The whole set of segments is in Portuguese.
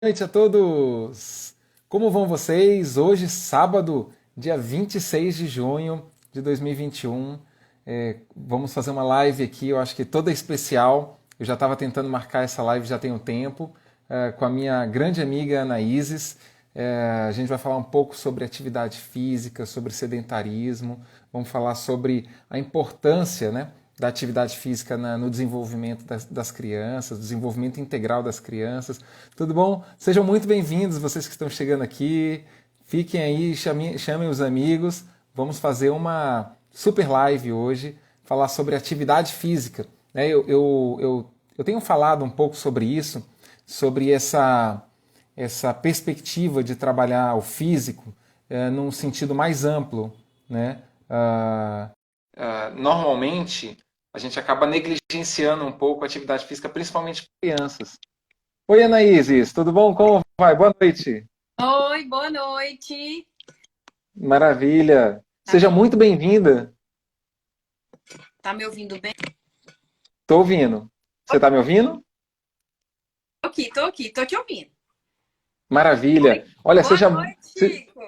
Noite a todos! Como vão vocês? Hoje, sábado, dia 26 de junho de 2021. Vamos fazer uma live aqui, eu acho que toda especial. Eu já estava tentando marcar essa live já tem um tempo, com a minha grande amiga Anaíses. A gente vai falar um pouco sobre atividade física, sobre sedentarismo, vamos falar sobre a importância, né, da atividade física no desenvolvimento das crianças, desenvolvimento integral das crianças. Tudo bom? Sejam muito bem-vindos, vocês que estão chegando aqui. Fiquem aí, chamem os amigos. Vamos fazer uma super live hoje, falar sobre atividade física. Eu tenho falado um pouco sobre isso, sobre essa perspectiva de trabalhar o físico num sentido mais amplo, né? Normalmente a gente acaba negligenciando um pouco a atividade física, principalmente para crianças. Oi, Anaíses, tudo bom? Como vai? Boa noite. Oi, boa noite. Maravilha. Tá Seja me, muito bem-vinda. tá me ouvindo bem? Tô ouvindo. Você tá me ouvindo? Tô te ouvindo. Maravilha. Olha, Boa noite, Chico.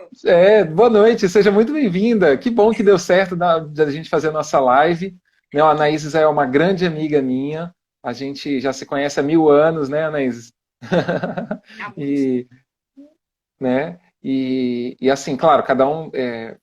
boa noite, seja muito bem-vinda. Que bom que deu certo da gente fazer a nossa live. Né, a Anaíses é uma grande amiga minha. A gente já se conhece há 1000 anos, né, Anaíses? Há muito tempo. E, né? E assim, claro, cada um,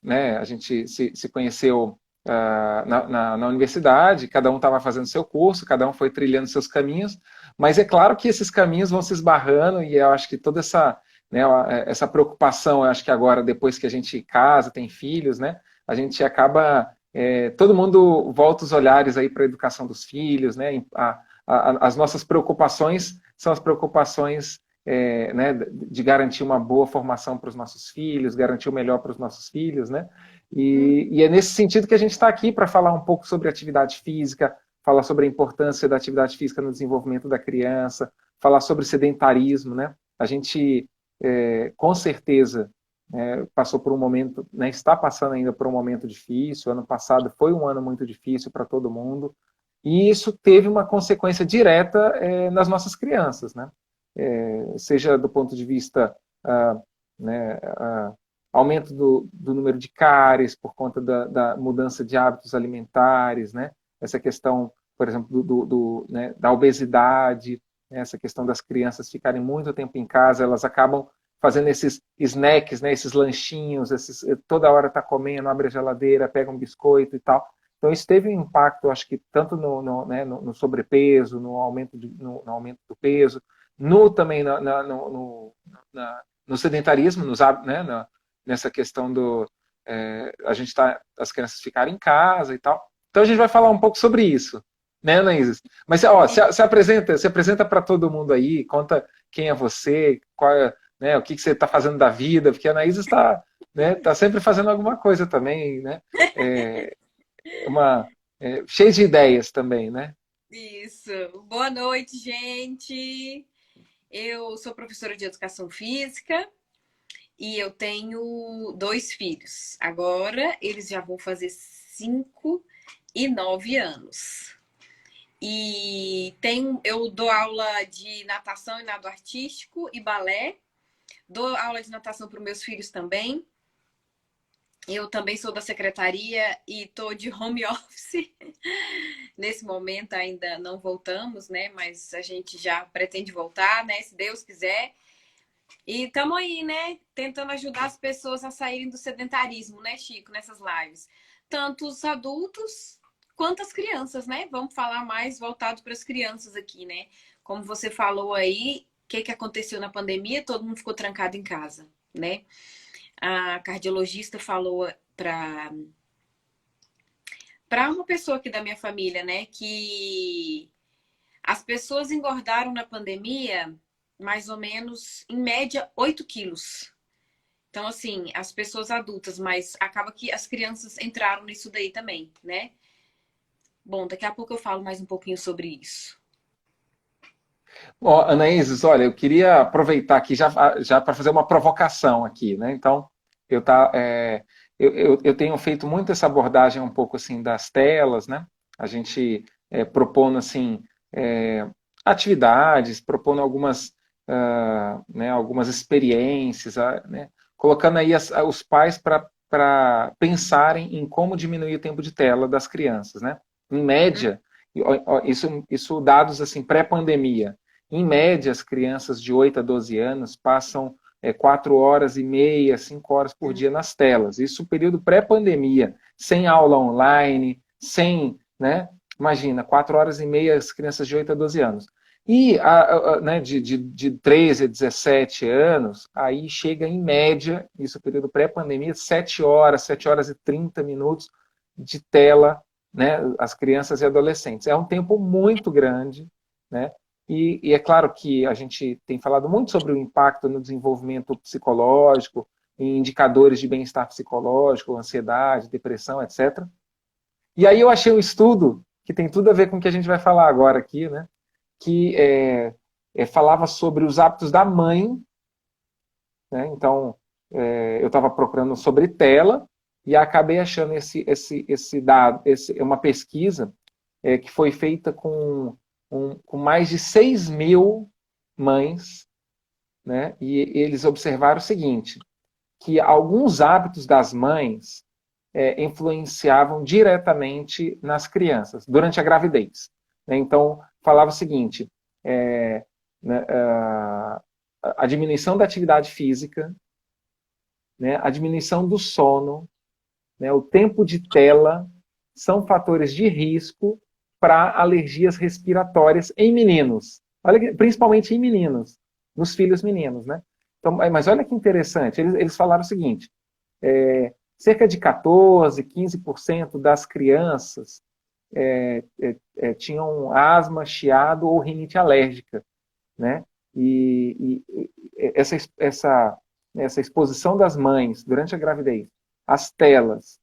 né? A gente se conheceu na universidade, cada um estava fazendo seu curso, cada um foi trilhando seus caminhos, mas é claro que esses caminhos vão se esbarrando e eu acho que toda essa, né, essa preocupação, eu acho que agora, depois que a gente casa, tem filhos, né? A gente acaba, todo mundo volta os olhares aí para a educação dos filhos, né? As nossas preocupações são as preocupações né, de garantir uma boa formação para os nossos filhos, garantir o melhor para os nossos filhos, né? E é nesse sentido que a gente está aqui para falar um pouco sobre atividade física, falar sobre a importância da atividade física no desenvolvimento da criança, falar sobre sedentarismo, né? A gente, com certeza, passou por um momento, né, está passando ainda por um momento difícil. O ano passado foi um ano muito difícil para todo mundo, e isso teve uma consequência direta nas nossas crianças, né? Seja do ponto de vista né, aumento do número de cáries por conta da mudança de hábitos alimentares, né? Essa questão, por exemplo, né, da obesidade, né? Essa questão das crianças ficarem muito tempo em casa, elas acabam fazendo esses snacks, né, esses lanchinhos, toda hora está comendo, abre a geladeira, pega um biscoito e tal. Então isso teve um impacto, acho que tanto né, no sobrepeso, no aumento do peso, também no sedentarismo, né, nessa questão a gente as crianças ficarem em casa e tal. Então a gente vai falar um pouco sobre isso, né, Anaíses? Mas ó, se apresenta para todo mundo aí, conta quem é você, né, o que você está fazendo da vida, porque a Anaíses está, né, tá sempre fazendo alguma coisa também, né? É, cheia de ideias também, né? Isso. Boa noite, gente. Eu sou professora de educação física e eu tenho dois filhos. Agora eles já vão fazer 5 e 9 anos. Eu dou aula de natação e nado artístico e balé. Dou aula de natação para os meus filhos também. Eu também sou da secretaria e estou de home office. Nesse momento ainda não voltamos, né? Mas a gente já pretende voltar, né? Se Deus quiser. E estamos aí, né? Tentando ajudar as pessoas a saírem do sedentarismo, né, Chico? Nessas lives. Tanto os adultos quanto as crianças, né? Vamos falar mais voltado para as crianças aqui, né? Como você falou aí, o que aconteceu na pandemia? Todo mundo ficou trancado em casa, né? A cardiologista falou para uma pessoa aqui da minha família, né, que as pessoas engordaram na pandemia mais ou menos, em média, 8 quilos. Então, assim, as pessoas adultas, mas acaba que as crianças entraram nisso daí também, né? Bom, daqui a pouco eu falo mais um pouquinho sobre isso. Ó, Anaíses, olha, eu queria aproveitar aqui já para fazer uma provocação aqui, né? Então, eu, tá, é, eu tenho feito muito essa abordagem um pouco assim das telas, né? A gente propondo assim é, atividades, propondo algumas né, algumas experiências, né, colocando aí os pais para pensarem em como diminuir o tempo de tela das crianças, né? Em média, isso dados assim pré-pandemia, em média as crianças de 8 a 12 anos passam 4 horas e meia, 5 horas por dia nas telas. Isso período pré-pandemia, sem aula online, sem, né? Imagina, 4 horas e meia as crianças de 8 a 12 anos. E né, de 13 a 17 anos, aí chega em média, isso período pré-pandemia, 7 horas e 30 minutos de tela, né, as crianças e adolescentes. É um tempo muito grande, né? E é claro que a gente tem falado muito sobre o impacto no desenvolvimento psicológico, em indicadores de bem-estar psicológico, ansiedade, depressão, etc. E aí eu achei um estudo que tem tudo a ver com o que a gente vai falar agora aqui, né? Que falava sobre os hábitos da mãe, né? Então, eu estava procurando sobre tela e acabei achando esse dado, uma pesquisa que foi feita com mais de 6 mil mães, né? E eles observaram o seguinte, que alguns hábitos das mães influenciavam diretamente nas crianças durante a gravidez, né? Então, falava o seguinte, né, a diminuição da atividade física, né, a diminuição do sono, né, o tempo de tela, são fatores de risco para alergias respiratórias em meninos. Olha, principalmente em meninos, nos filhos meninos, né? Então, mas olha que interessante, eles falaram o seguinte, cerca de 14, 15% das crianças tinham asma, chiado ou rinite alérgica, né? E essa exposição das mães durante a gravidez, as telas,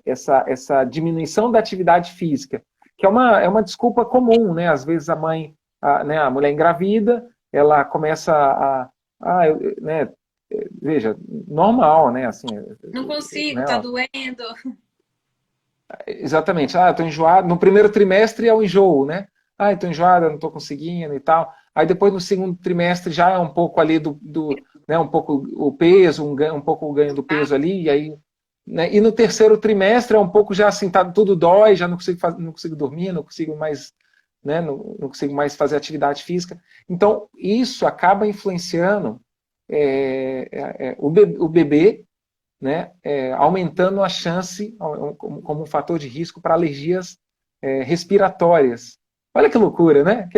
essa diminuição da atividade física, que é uma desculpa comum, né? Às vezes né, a mulher engravida, ela começa né, veja, normal, né? Assim, Não consigo, né, tá doendo. exatamente. Eu tô enjoado. No primeiro trimestre é o enjoo, né? Eu tô enjoado, eu não tô conseguindo e tal. Aí depois no segundo trimestre já é um pouco ali né, um pouco o peso, um pouco o ganho do peso ali, e aí, né, e no terceiro trimestre é um pouco já assim, tá, tudo dói, já não consigo dormir, não consigo mais, né, não consigo mais fazer atividade física. Então, isso acaba influenciando o bebê, né, aumentando a chance como um fator de risco para alergias respiratórias. Olha que loucura, né?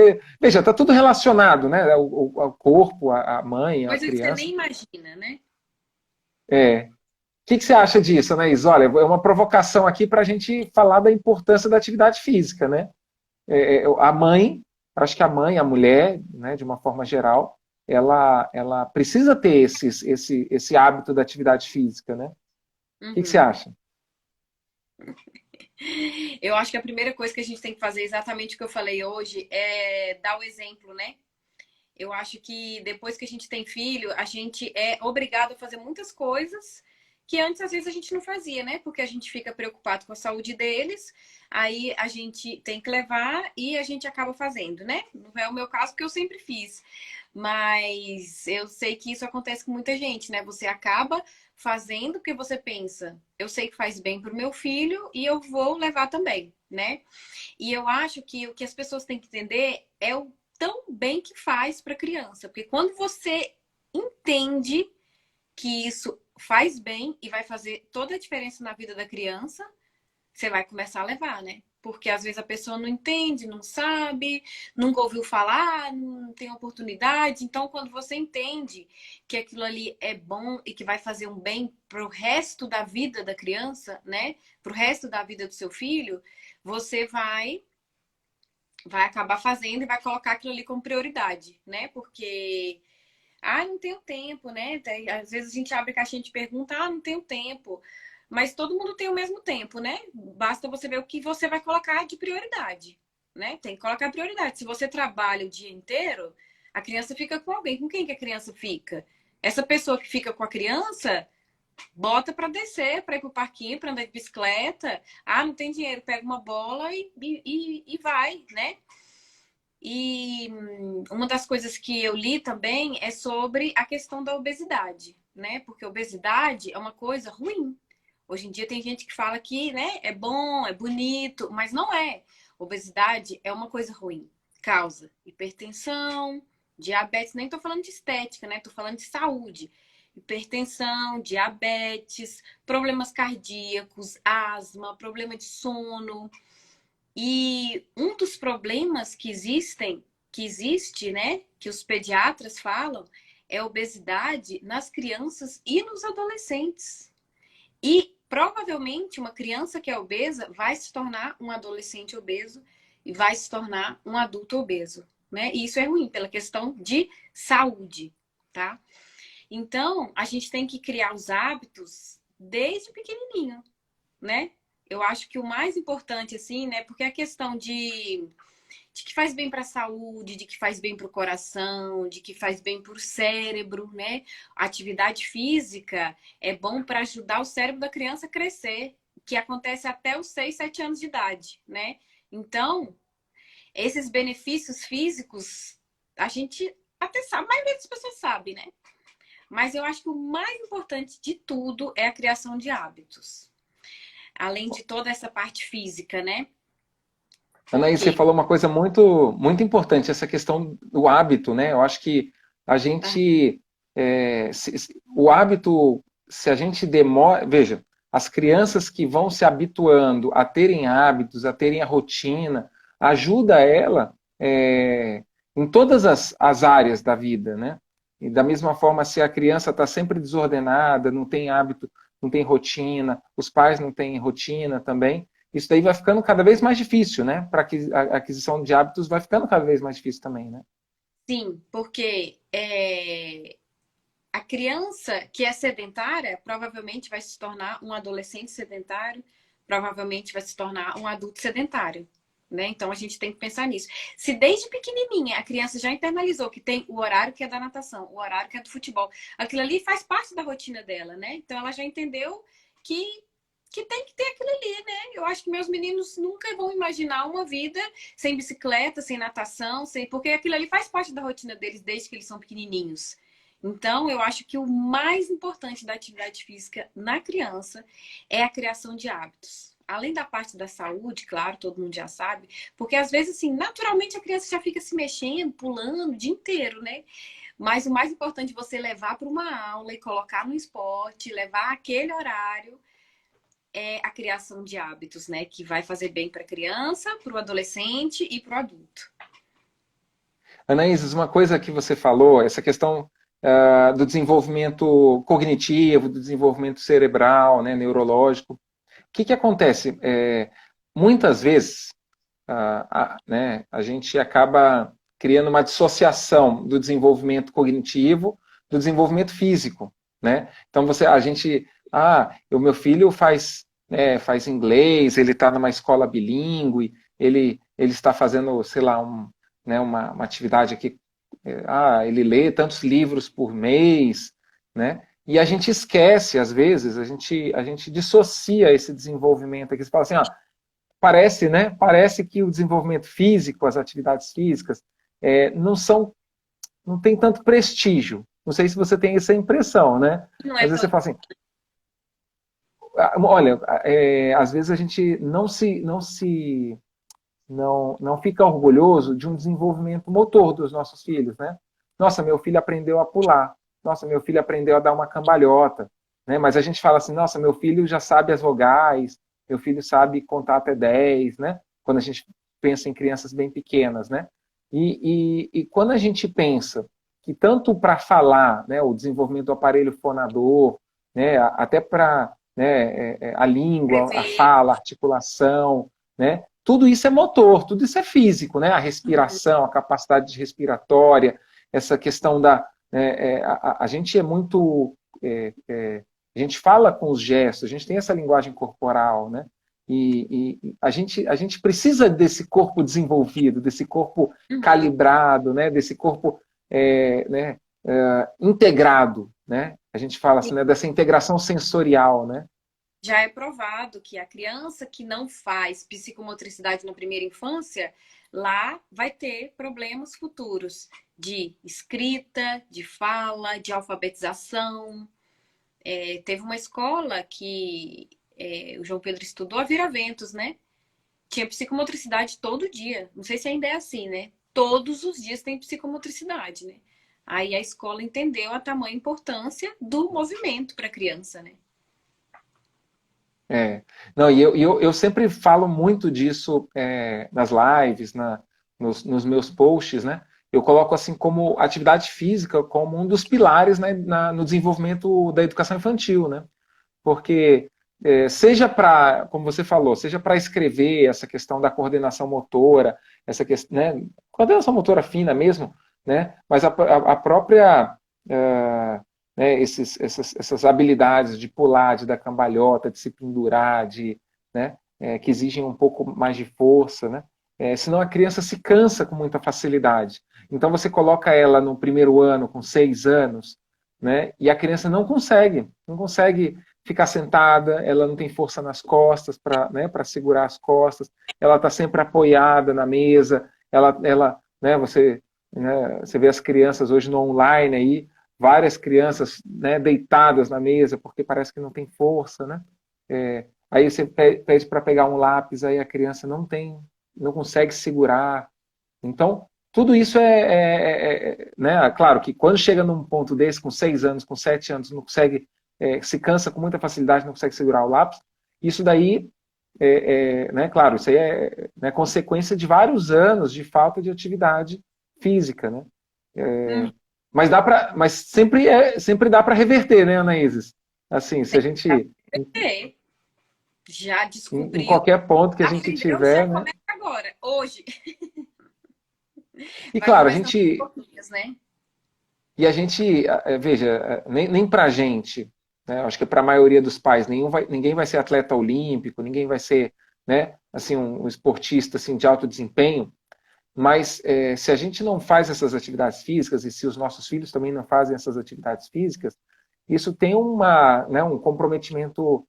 Veja, está tudo relacionado, né? Ao corpo, à mãe, à Coisa que você criança. nem imagina, né? O que você acha disso, Anaís? Olha, é uma provocação aqui para a gente falar da importância da atividade física, né? A mãe, acho que a mãe, a mulher, né, de uma forma geral, ela precisa ter esse hábito da atividade física, né? O que você Uhum. acha? Eu acho que a primeira coisa que a gente tem que fazer, exatamente o que eu falei hoje, é dar o exemplo, né? Eu acho que depois que a gente tem filho, a gente é obrigado a fazer muitas coisas que antes às vezes a gente não fazia, né? Porque a gente fica preocupado com a saúde deles, aí a gente tem que levar e a gente acaba fazendo, né? Não é o meu caso, porque eu sempre fiz. Mas eu sei que isso acontece com muita gente, né? Você acaba fazendo porque você pensa, eu sei que faz bem pro meu filho e eu vou levar também, né? E eu acho que o que as pessoas têm que entender é o tão bem que faz para a criança. Porque quando você entende que isso faz bem e vai fazer toda a diferença na vida da criança, você vai começar a levar, né? Porque às vezes a pessoa não entende, não sabe, nunca ouviu falar, não tem oportunidade. Então, quando você entende que aquilo ali é bom e que vai fazer um bem pro resto da vida da criança, né? Pro resto da vida do seu filho, você vai acabar fazendo e vai colocar aquilo ali como prioridade, né? Porque, não tenho tempo, né? Às vezes a gente abre caixinha de pergunta, não tenho tempo. Mas todo mundo tem o mesmo tempo, né? Basta você ver o que você vai colocar de prioridade, né? Tem que colocar prioridade. Se você trabalha o dia inteiro, a criança fica com alguém. Com quem que a criança fica? Essa pessoa que fica com a criança, bota para descer, para ir pro parquinho, para andar de bicicleta. Não tem dinheiro, pega uma bola e vai, né? E uma das coisas que eu li também é sobre a questão da obesidade, né? Porque obesidade é uma coisa ruim. Hoje em dia tem gente que fala que, né, é bom, é bonito, mas não é. Obesidade é uma coisa ruim. Causa hipertensão, diabetes, nem tô falando de estética, né? Tô falando de saúde. Hipertensão, diabetes, problemas cardíacos, asma, problema de sono. E um dos problemas que existe, né, que os pediatras falam, é a obesidade nas crianças e nos adolescentes. E provavelmente uma criança que é obesa vai se tornar um adolescente obeso e vai se tornar um adulto obeso, né? E isso é ruim pela questão de saúde, tá? Então, a gente tem que criar os hábitos desde pequenininho, né? Eu acho que o mais importante, assim, né? Porque a questão de que faz bem para a saúde, de que faz bem para o coração, de que faz bem para o cérebro, né? A atividade física é bom para ajudar o cérebro da criança a crescer, que acontece até os 6, 7 anos de idade, né? Então, esses benefícios físicos, a gente até sabe, a maioria das pessoas sabe, né? Mas eu acho que o mais importante de tudo é a criação de hábitos. Além de toda essa parte física, né? Anaís, você Que falou uma coisa muito importante, essa questão do hábito, né? Eu acho que a gente, o hábito, se a gente demora, veja, as crianças que vão se habituando a terem hábitos, a terem a rotina, ajuda ela em todas as áreas da vida, né? E da mesma forma, se a criança está sempre desordenada, não tem hábito, não tem rotina, os pais não têm rotina também, isso daí vai ficando cada vez mais difícil, né? Para a aquisição de hábitos vai ficando cada vez mais difícil também, né? sim, porque a criança que é sedentária provavelmente vai se tornar um adolescente sedentário, provavelmente vai se tornar um adulto sedentário. Né? Então a gente tem que pensar nisso. Se desde pequenininha a criança já internalizou que tem o horário que é da natação, o horário que é do futebol, aquilo ali faz parte da rotina dela, né? Então ela já entendeu que tem que ter aquilo ali, né? Eu acho que meus meninos nunca vão imaginar uma vida sem bicicleta, sem natação, sem porque aquilo ali faz parte da rotina deles desde que eles são pequenininhos. Então, eu acho que o mais importante da atividade física na criança é a criação de hábitos. Além da parte da saúde, claro, todo mundo já sabe, porque às vezes, assim, naturalmente a criança já fica se mexendo, pulando o dia inteiro, né? Mas o mais importante é você levar para uma aula e colocar no esporte, levar aquele horário, é a criação de hábitos, né? Que vai fazer bem para a criança, para o adolescente e para o adulto. Anaíses, uma coisa que você falou, essa questão do desenvolvimento cognitivo, do desenvolvimento cerebral, né, neurológico. O que acontece? Muitas vezes né, a gente acaba criando uma dissociação do desenvolvimento cognitivo do desenvolvimento físico, né? Então o meu filho faz inglês, ele está numa escola bilíngue, ele está fazendo, sei lá, né, uma atividade aqui, ele lê tantos livros por mês, né? E a gente esquece, às vezes, a gente dissocia esse desenvolvimento aqui. Você fala assim, parece, né? Parece que o desenvolvimento físico, as atividades físicas, não tem tanto prestígio. Não sei se você tem essa impressão, né? Não Às é vezes tão... você fala assim, olha, às vezes a gente não fica orgulhoso de um desenvolvimento motor dos nossos filhos, né? Nossa, meu filho aprendeu a pular. Nossa, meu filho aprendeu a dar uma cambalhota, né? Mas a gente fala assim, nossa, meu filho já sabe as vogais, meu filho sabe contar até 10, né? Quando a gente pensa em crianças bem pequenas, né? E quando a gente pensa que tanto para falar, né, o desenvolvimento do aparelho fonador, né, até para, né, a língua, a Escrever. fala, a articulação, né, tudo isso é motor, tudo isso é físico, né? A respiração, a capacidade respiratória, essa questão a gente é muito. A gente fala com os gestos, a gente tem essa linguagem corporal, né? E a gente precisa desse corpo desenvolvido, desse corpo Uhum. calibrado, né? Desse corpo né? Integrado, né? A gente fala assim, né? Dessa integração sensorial, né? Já é provado que a criança que não faz psicomotricidade na primeira infância, lá vai ter problemas futuros de escrita, de fala, de alfabetização. Teve uma escola que o João Pedro estudou a Viraventos, né? Tinha psicomotricidade todo dia. Não sei se ainda é assim, né? Todos os dias tem psicomotricidade, né? Aí a escola entendeu a tamanha importância do movimento para a criança, né? É. Não, e eu sempre falo muito disso nas lives, nos meus posts, né? Eu coloco assim como atividade física como um dos pilares, né, no desenvolvimento da educação infantil, né? Porque seja para, como você falou, seja para escrever essa questão da coordenação motora, essa questão, né, coordenação motora fina mesmo, né? Mas a própria né, essas habilidades de pular, de dar cambalhota, de se pendurar, né, que exigem um pouco mais de força, né? Senão a criança se cansa com muita facilidade. Então você coloca ela no primeiro ano com 6 anos, né? E a criança não consegue ficar sentada, ela não tem força nas costas para, né, para segurar as costas, ela está sempre apoiada na mesa, né, você vê as crianças hoje no online aí, várias crianças, né, deitadas na mesa porque parece que não tem força, né? Aí você pede para pegar um lápis, aí a criança não consegue segurar. Então, tudo isso né? Claro que quando chega num ponto desse, com 6 anos, com 7 anos, não consegue, se cansa com muita facilidade, não consegue segurar o lápis, isso daí, né? Claro, isso aí né, consequência de vários anos de falta de atividade física, né? Hum, Mas sempre dá para reverter, né, Anaíses? Assim, se a gente, é, já em descobriu, qualquer ponto que a gente aprendeu, tiver, já né? começa agora, hoje. E Vai claro, começando aos pouquinhos, né? a gente, veja, nem para a gente, né, acho que para a maioria dos pais, ninguém vai ser atleta olímpico, ninguém vai ser, né, assim, um esportista assim, de alto desempenho, mas se a gente não faz essas atividades físicas e se os nossos filhos também não fazem essas atividades físicas, isso tem né, um comprometimento,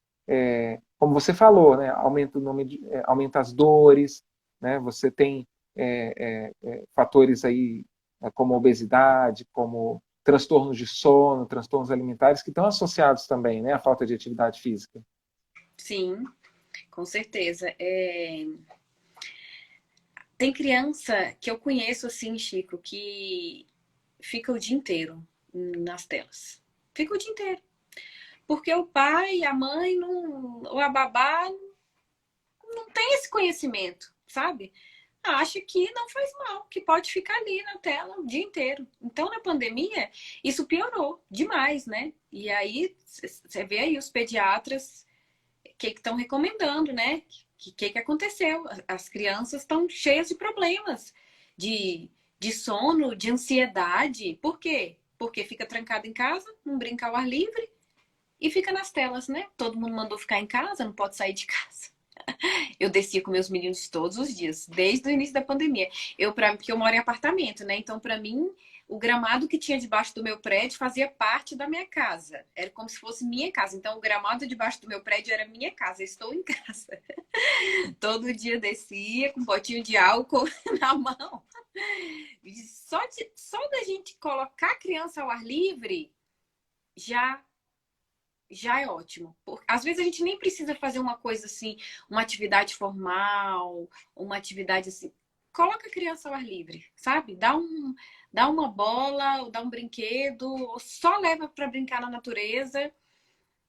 como você falou, né, aumenta as dores, né, você tem fatores aí como obesidade, como transtornos de sono, transtornos alimentares que estão associados também, né, à falta de atividade física. Sim, com certeza. Tem criança que eu conheço assim, Chico, que fica o dia inteiro nas telas. Fica o dia inteiro. Porque o pai, a mãe, não, ou a babá não tem esse conhecimento, sabe? Acha que não faz mal, que pode ficar ali na tela o dia inteiro. Então, na pandemia, isso piorou demais, né? E aí, você vê aí os pediatras que estão recomendando, né? Que aconteceu? As crianças estão cheias de problemas, de, de sono, de ansiedade. Por quê? Porque fica trancado em casa, não brinca ao ar livre e fica nas telas, né? Todo mundo mandou ficar em casa, não pode sair de casa. Eu descia com meus meninos todos os dias, desde o início da pandemia. Porque eu moro em apartamento, né? Então, para mim, o gramado que tinha debaixo do meu prédio fazia parte da minha casa. Era como se fosse minha casa. Então, o gramado debaixo do meu prédio era minha casa. Eu estou em casa. Todo dia descia com um potinho de álcool na mão. Só da gente colocar a criança ao ar livre, já já é ótimo. Às vezes a gente nem precisa fazer uma coisa assim, uma atividade formal, uma atividade assim. Coloca a criança ao ar livre, sabe? Dá uma bola, ou dá um brinquedo, ou só leva para brincar na natureza,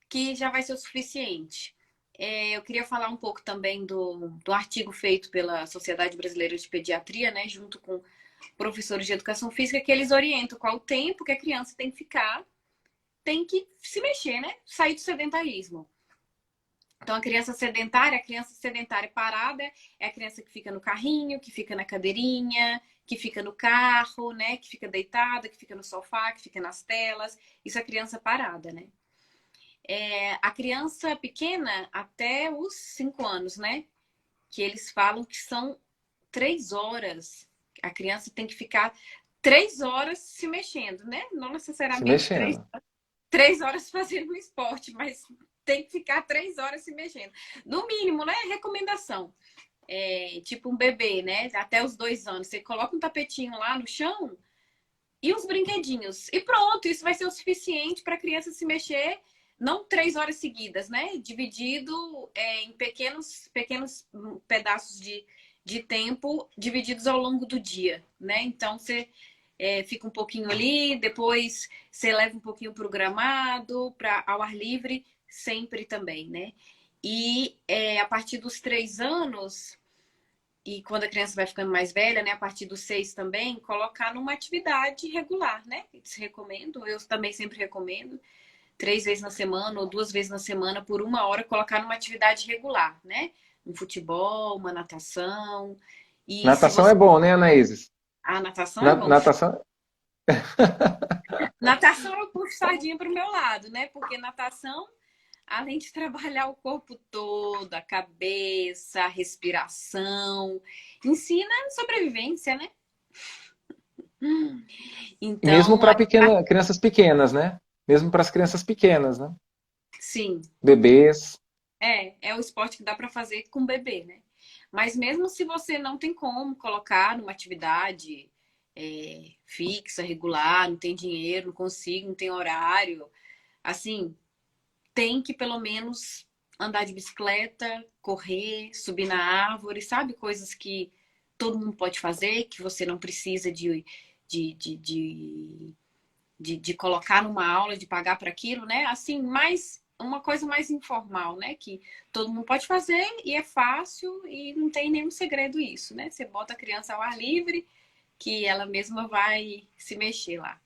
que já vai ser o suficiente. Eu queria falar um pouco também do artigo feito pela Sociedade Brasileira de Pediatria, né, junto com professores de educação física, que eles orientam qual o tempo que a criança tem que se mexer, né? Sair do sedentarismo. Então, a criança sedentária parada é a criança que fica no carrinho, que fica na cadeirinha, que fica no carro, né? Que fica deitada, que fica no sofá, que fica nas telas. Isso é criança parada, né? A criança pequena até os 5 anos, né? Que eles falam que são 3 horas. A criança tem que ficar 3 horas se mexendo, né? Não Se necessariamente mexendo. 3 horas fazendo um esporte, mas tem que ficar 3 horas se mexendo. No mínimo, né? Recomendação. tipo um bebê, né? Até os 2 anos. Você coloca um tapetinho lá no chão e uns brinquedinhos. E pronto, isso vai ser o suficiente para a criança se mexer, não 3 horas seguidas, né? Dividido em pequenos pedaços de tempo, divididos ao longo do dia, né? Então você fica um pouquinho ali, depois você leva um pouquinho para o gramado, ao ar livre, sempre também, né? E a partir dos 3 anos, e quando a criança vai ficando mais velha, né, a partir dos 6 também, colocar numa atividade regular, né? Eles recomendo, eu também sempre recomendo, 3 vezes na semana ou 2 vezes na semana, por 1 hora, colocar numa atividade regular, né? Um futebol, uma natação. E se Natação é você. bom, né, Anaíses? A natação é bom. Natação. Natação eu puxo sardinha para o meu lado, né? Porque natação, além de trabalhar o corpo todo, a cabeça, a respiração, ensina sobrevivência, né? Mesmo Então, para crianças pequenas, né? Mesmo para as crianças pequenas, né? sim, Bebês. é o esporte que dá para fazer com bebê, né? Mas mesmo se você não tem como colocar numa atividade fixa, regular, não tem dinheiro, não consigo, não tem horário, assim, tem que pelo menos andar de bicicleta, correr, subir na árvore, sabe? Coisas que todo mundo pode fazer, que você não precisa de, de, de, de colocar numa aula, de pagar para aquilo, né? Assim, mais uma coisa mais informal, né? Que todo mundo pode fazer e é fácil e não tem nenhum segredo isso, né? Você bota a criança ao ar livre, que ela mesma vai se mexer lá.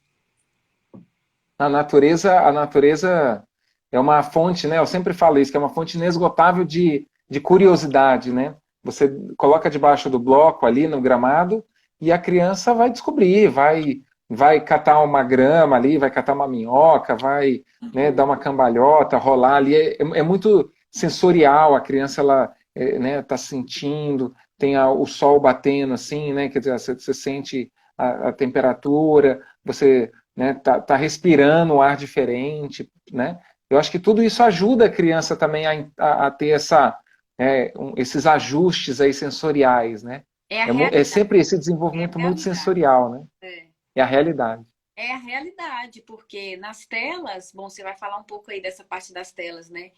A natureza é uma fonte, né? Eu sempre falo isso, que é uma fonte inesgotável de curiosidade, né? Você coloca debaixo do bloco ali no gramado e a criança vai descobrir, vai catar uma grama ali, vai catar uma minhoca, vai, né, dar uma cambalhota, rolar ali. É muito sensorial, a criança ela né, tá sentindo, tem o sol batendo assim, né? Quer dizer, você sente a temperatura, você né? Tá respirando um ar diferente, né? Eu acho que tudo isso ajuda a criança também a ter esses ajustes aí sensoriais, né? É a É realidade. sempre esse É a desenvolvimento muito realidade. sensorial, né? É. É a realidade. É a realidade, porque nas telas, bom, você vai falar um pouco aí dessa parte das telas, né?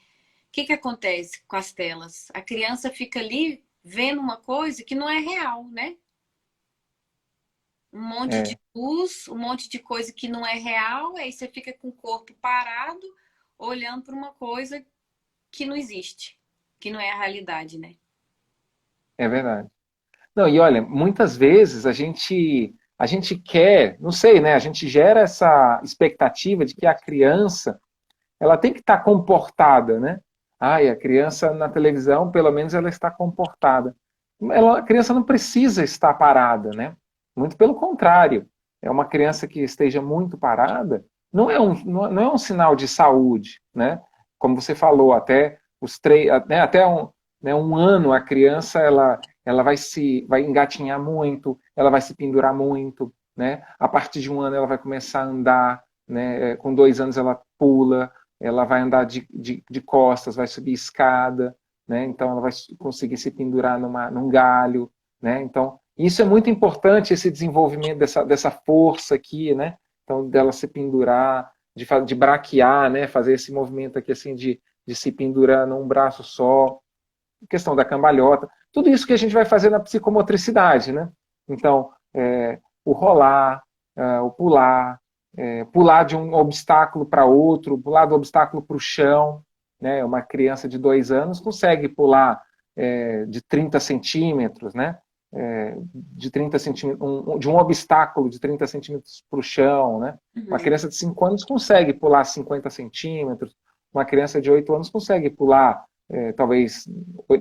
O que acontece com as telas? A criança fica ali vendo uma coisa que não é real, né? Um monte de É, luz, um monte de coisa que não é real, aí você fica com o corpo parado, olhando para uma coisa que não existe, que não é a realidade, né? é verdade. Não, e olha, muitas vezes a gente quer, não sei, né? A gente gera essa expectativa de que a criança ela tem que estar comportada, né? Ai, a criança na televisão, pelo menos ela está comportada. A criança não precisa estar parada, né? Muito pelo contrário. É uma criança que esteja muito parada, não é um sinal de saúde, né? Como você falou, até os três, né, até um ano a criança ela vai engatinhar muito, ela vai se pendurar muito, né? A partir de um ano ela vai começar a andar, né? Com 2 anos ela pula, ela vai andar de costas, vai subir escada, né? Então ela vai conseguir se pendurar num galho, né? Então isso é muito importante, esse desenvolvimento dessa força aqui, né? Então dela se pendurar, de braquear, né? Fazer esse movimento aqui assim de se pendurar num braço só, questão da cambalhota, tudo isso que a gente vai fazer na psicomotricidade, né? Então o rolar, o pular, pular de um obstáculo para outro, pular do obstáculo para o chão. Né? Uma criança de 2 anos consegue pular de 30 centímetros, né? De 30 centímetros, de um obstáculo de 30 centímetros para o chão. Né? Uma Uhum. criança de 5 anos consegue pular 50 centímetros, uma criança de 8 anos consegue pular talvez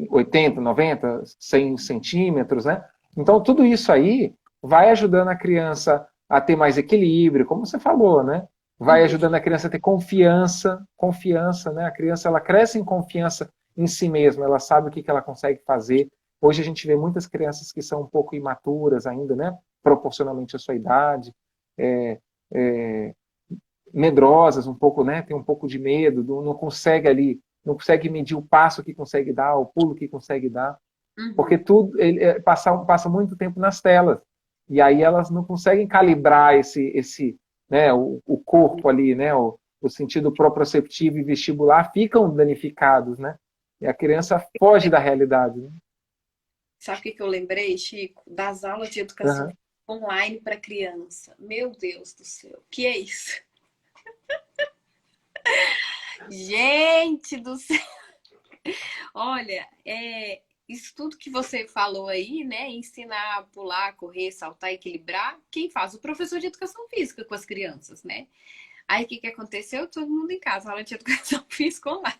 80, 90, 100 centímetros. Né? Então, tudo isso aí vai ajudando a criança a ter mais equilíbrio, como você falou, né? Vai Uhum. ajudando a criança a ter confiança, né? A criança ela cresce em confiança em si mesma, ela sabe o que ela consegue fazer. Hoje a gente vê muitas crianças que são um pouco imaturas ainda, né? Proporcionalmente à sua idade, é, é, medrosas um pouco, né? Tem um pouco de medo, não consegue ali, não consegue medir o passo que consegue dar, o pulo que consegue dar. porque Uhum. tudo passa muito tempo nas telas. E aí elas não conseguem calibrar né, o corpo ali, né, o sentido proprioceptivo e vestibular ficam danificados, né? E a criança foge da realidade, né? Sabe o que que eu lembrei, Chico? Das aulas de educação Uhum. online para criança. Meu Deus do céu, o que é isso? Gente do céu! Olha, isso tudo que você falou aí, né? Ensinar a pular, correr, saltar, equilibrar, quem faz? O professor de educação física com as crianças, né? Aí o que que aconteceu? Todo mundo em casa, aula de educação física online.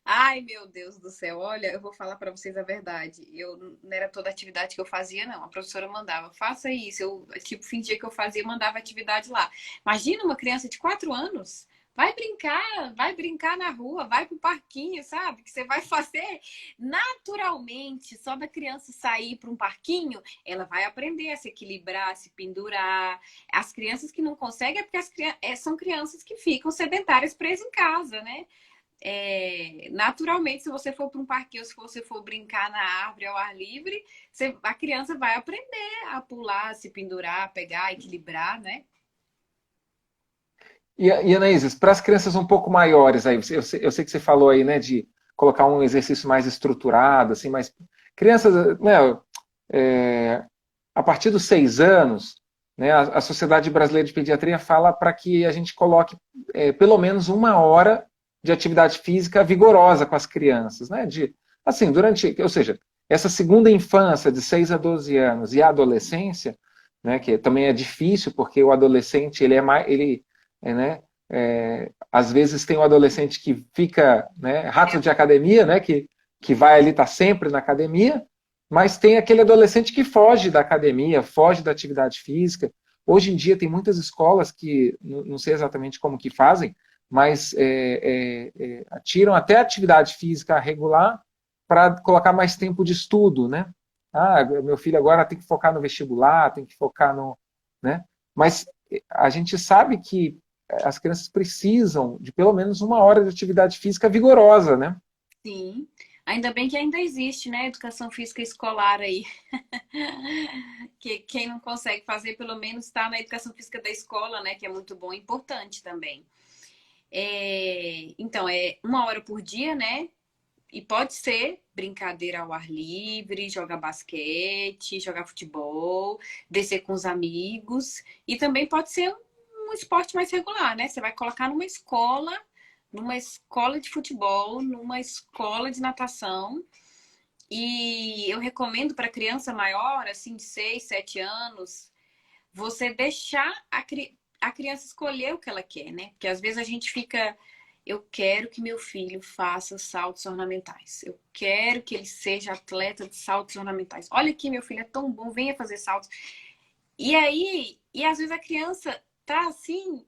Ai, meu Deus do céu. Olha, eu vou falar para vocês a verdade. Eu não era toda atividade que eu fazia, não. A professora mandava, faça isso. Eu, tipo, fingia que eu fazia, mandava atividade lá. Imagina uma criança de 4 anos. Vai brincar na rua, vai pro parquinho, sabe? Que você vai fazer naturalmente. Só da criança sair para um parquinho, ela vai aprender a se equilibrar, a se pendurar. As crianças que não conseguem é porque são crianças que ficam sedentárias presas em casa, né? Naturalmente, se você for para um parque ou se você for brincar na árvore ao ar livre, a criança vai aprender a pular, se pendurar, pegar, equilibrar, né? E Anaíses, para as crianças um pouco maiores, aí, eu sei que você falou aí, né, de colocar um exercício mais estruturado, assim, mas crianças, né, é, a partir dos 6 anos, né, a Sociedade Brasileira de Pediatria fala para que a gente coloque pelo menos 1 hora de atividade física vigorosa com as crianças, né, assim, ou seja, essa segunda infância de 6 a 12 anos e a adolescência, né, que também é difícil porque o adolescente ele é mais, né, às vezes tem um adolescente que fica, né, rato de academia, né, que vai ali, está sempre na academia, mas tem aquele adolescente que foge da academia, foge da atividade física. Hoje em dia tem muitas escolas que, não sei exatamente como que fazem, mas tiram até a atividade física regular para colocar mais tempo de estudo, né? Ah, meu filho agora tem que focar no vestibular, tem que focar no, né? Mas a gente sabe que as crianças precisam de pelo menos 1 hora de atividade física vigorosa, né? Sim. Ainda bem que ainda existe, né? Educação física escolar aí. Que quem não consegue fazer, pelo menos está na educação física da escola, né? Que é muito bom e importante também. Então, 1 hora por dia, né? E pode ser brincadeira ao ar livre, jogar basquete, jogar futebol, descer com os amigos. E também pode ser um esporte mais regular, né? Você vai colocar numa escola de futebol, numa escola de natação. E eu recomendo para criança maior, assim, de 6, 7 anos, você deixar a criança escolher o que ela quer, né? Porque às vezes a gente fica. Eu quero que meu filho faça saltos ornamentais. Eu quero que ele seja atleta de saltos ornamentais. Olha aqui, meu filho é tão bom, venha fazer saltos. E aí, às vezes a criança tá assim,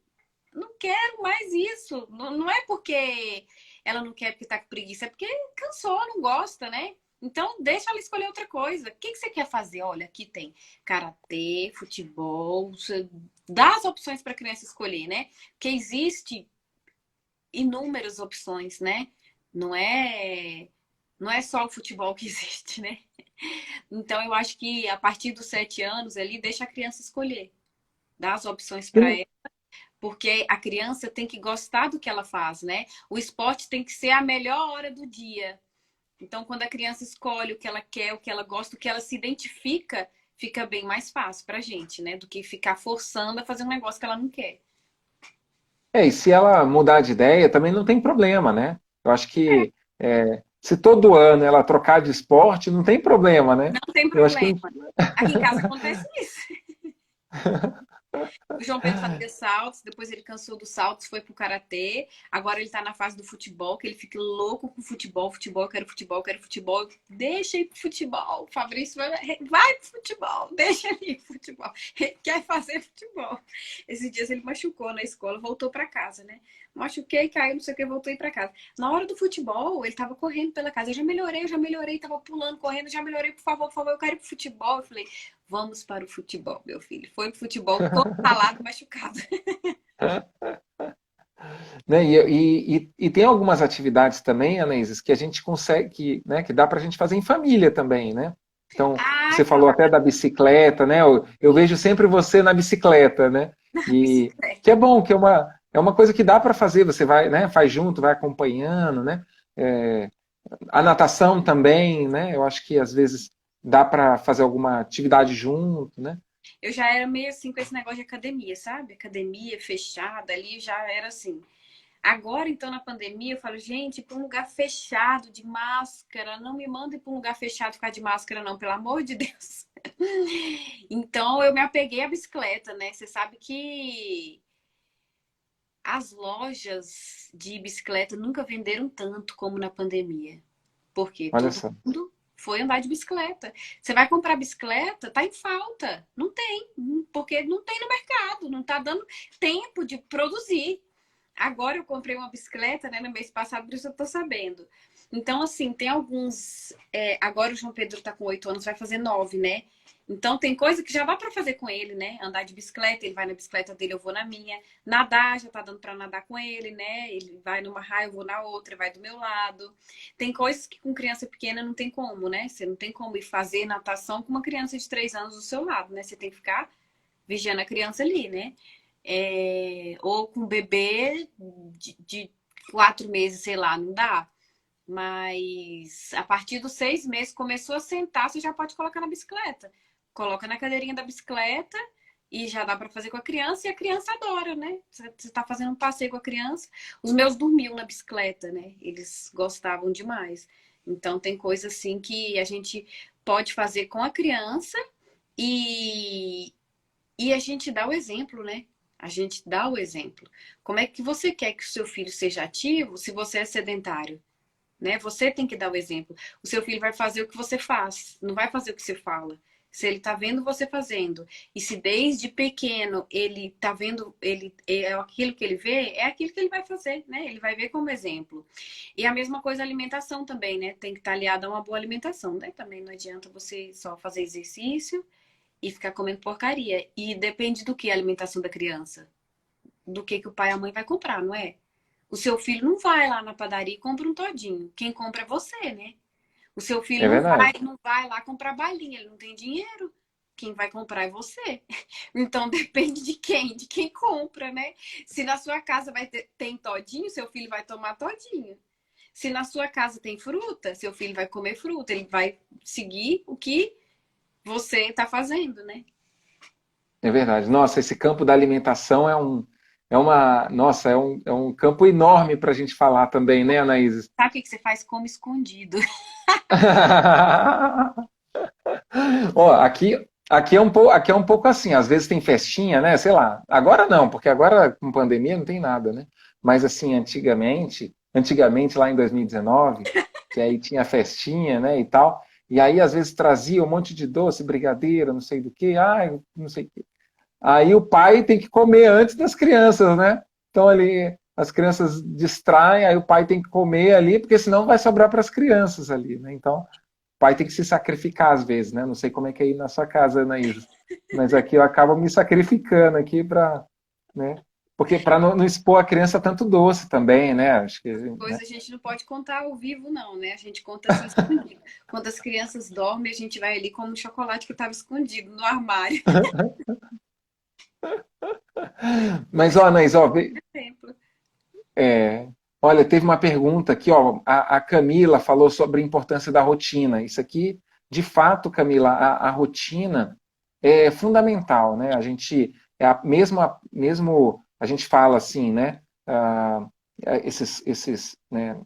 não quero mais isso. Não, não é porque ela não quer porque tá com preguiça, é porque cansou, não gosta, né? Então, deixa ela escolher outra coisa. O que que você quer fazer? Olha, aqui tem karatê, futebol. Você dá as opções para a criança escolher, né? Porque existe inúmeras opções, né? Não é, não é só o futebol que existe, né? Então, eu acho que a partir dos 7 anos ali, deixa a criança escolher. Dá as opções para Sim. ela porque a criança tem que gostar do que ela faz, né? O esporte tem que ser a melhor hora do dia. Então, quando a criança escolhe o que ela quer, o que ela gosta, o que ela se identifica, fica bem mais fácil pra gente, né? Do que ficar forçando a fazer um negócio que ela não quer. E se ela mudar de ideia, também não tem problema, né? Eu acho que se todo ano ela trocar de esporte, não tem problema, né? Não tem Eu acho que problema. Aqui em casa acontece isso. O João Pedro fazia saltos, depois ele cansou dos saltos, foi pro karatê. Agora ele tá na fase do futebol, que ele fica louco com futebol, futebol, eu quero futebol, eu quero futebol. Deixa ir pro futebol. O Fabrício vai pro futebol, deixa ele ir pro futebol. Ele quer fazer futebol. Esses dias ele machucou na escola, voltou para casa, né? Machuquei, caiu, não sei o que, voltou ir para casa. Na hora do futebol, ele tava correndo pela casa. Eu já melhorei, tava pulando, correndo, já melhorei, por favor, eu quero ir pro futebol. Eu falei, vamos para o futebol, meu filho. Foi pro futebol todo ralado, machucado. Né? E tem algumas atividades também, Anaíses, que a gente consegue, né, que dá para a gente fazer em família também, né? Então, Ah, você falou claro, até da bicicleta, né? Eu vejo sempre você na bicicleta, né? E que bicicleta. é bom, que é uma coisa que dá para fazer, você vai, né, faz junto, vai acompanhando, né? É, a natação também, né? Eu acho que às vezes dá para fazer alguma atividade junto, né? Eu já era meio assim com esse negócio de academia, sabe? Academia fechada ali, já era assim. Agora, então, na pandemia, eu falo, gente, para um lugar fechado, de máscara, não me mandem para um lugar fechado ficar de máscara, não, pelo amor de Deus. Então, eu me apeguei à bicicleta, né? Você sabe que as lojas de bicicleta nunca venderam tanto como na pandemia. Porque Olha todo só. mundo foi andar de bicicleta. Você vai comprar bicicleta, tá em falta. Não tem, porque não tem no mercado, não tá dando tempo de produzir. Agora eu comprei uma bicicleta, né, no mês passado, por isso eu tô sabendo. Então, assim, tem alguns. Agora o João Pedro tá com 8 anos, vai fazer 9, né? Então, tem coisa que já dá para fazer com ele, né? Andar de bicicleta, ele vai na bicicleta dele, eu vou na minha. Nadar, já tá dando para nadar com ele, né? Ele vai numa raia, eu vou na outra, vai do meu lado. Tem coisas que com criança pequena não tem como, né? Você não tem como ir fazer natação com uma criança de 3 anos do seu lado, né? Você tem que ficar vigiando a criança ali, né? Ou com bebê de 4 meses, sei lá, não dá. Mas a partir dos 6 meses começou a sentar, você já pode colocar na bicicleta. Coloca na cadeirinha da bicicleta e já dá para fazer com a criança e a criança adora, né? Você está fazendo um passeio com a criança. Os meus dormiam na bicicleta, né? Eles gostavam demais. Então tem coisa assim que a gente pode fazer com a criança e, e a gente dá o exemplo, né? A gente dá o exemplo. Como é que você quer que o seu filho seja ativo se você é sedentário? Né? Você tem que dar o exemplo. O seu filho vai fazer o que você faz, não vai fazer o que você fala. Se ele tá vendo você fazendo, e se desde pequeno ele tá vendo, ele é aquilo que ele vê, é aquilo que ele vai fazer, né? Ele vai ver como exemplo. E a mesma coisa a alimentação também, né? Tem que estar aliada a uma boa alimentação, né? Também não adianta você só fazer exercício e ficar comendo porcaria. E depende do que a alimentação da criança, do que o pai e a mãe vai comprar, não é? O seu filho não vai lá na padaria e compra um todinho. Quem compra é você, né? O seu filho É verdade. não vai lá comprar balinha, ele não tem dinheiro. Quem vai comprar é você. Então depende de quem compra, né? Se na sua casa tem todinho, seu filho vai tomar todinho. Se na sua casa tem fruta, seu filho vai comer fruta, ele vai seguir o que você está fazendo, né? É verdade. Nossa, esse campo da alimentação nossa, é um campo enorme para a gente falar também, né, Anaíses? Sabe o que você faz? Come escondido. Ó, aqui é um pouco assim, às vezes tem festinha, né? Sei lá. Agora não, porque agora com pandemia não tem nada, né? Mas assim, antigamente lá em 2019, que aí tinha festinha, né, e tal, e aí às vezes trazia um monte de doce, brigadeiro, não sei do que, ai, não sei o que. Aí o pai tem que comer antes das crianças, né? Então ali as crianças distraem, aí o pai tem que comer ali, porque senão vai sobrar para as crianças ali, né? Então pai tem que se sacrificar às vezes, né? Não sei como é que é aí na sua casa, Anaísa, mas aqui eu acabo me sacrificando aqui para, né? Porque para não expor a criança a tanto doce também, né? Acho que, né? Coisa a gente não pode contar ao vivo, não, né? A gente conta assim escondido. Quando as crianças dormem, a gente vai ali como um chocolate que estava escondido no armário. Mas ó, Anaísa, ó, Exemplo. é, olha, teve uma pergunta aqui, ó, a Camila falou sobre a importância da rotina. Isso aqui, de fato, Camila, a rotina é fundamental, né? A gente mesmo a gente fala assim, né? Né,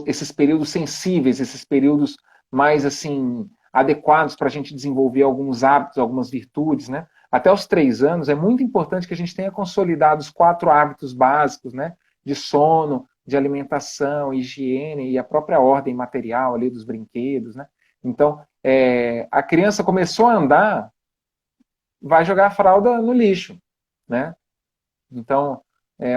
esses períodos sensíveis, esses períodos mais assim adequados para a gente desenvolver alguns hábitos, algumas virtudes, né? Até os 3 anos é muito importante que a gente tenha consolidado os 4 hábitos básicos, né? De sono, de alimentação, higiene e a própria ordem material ali dos brinquedos, né? Então, a criança começou a andar, vai jogar a fralda no lixo, né? Então,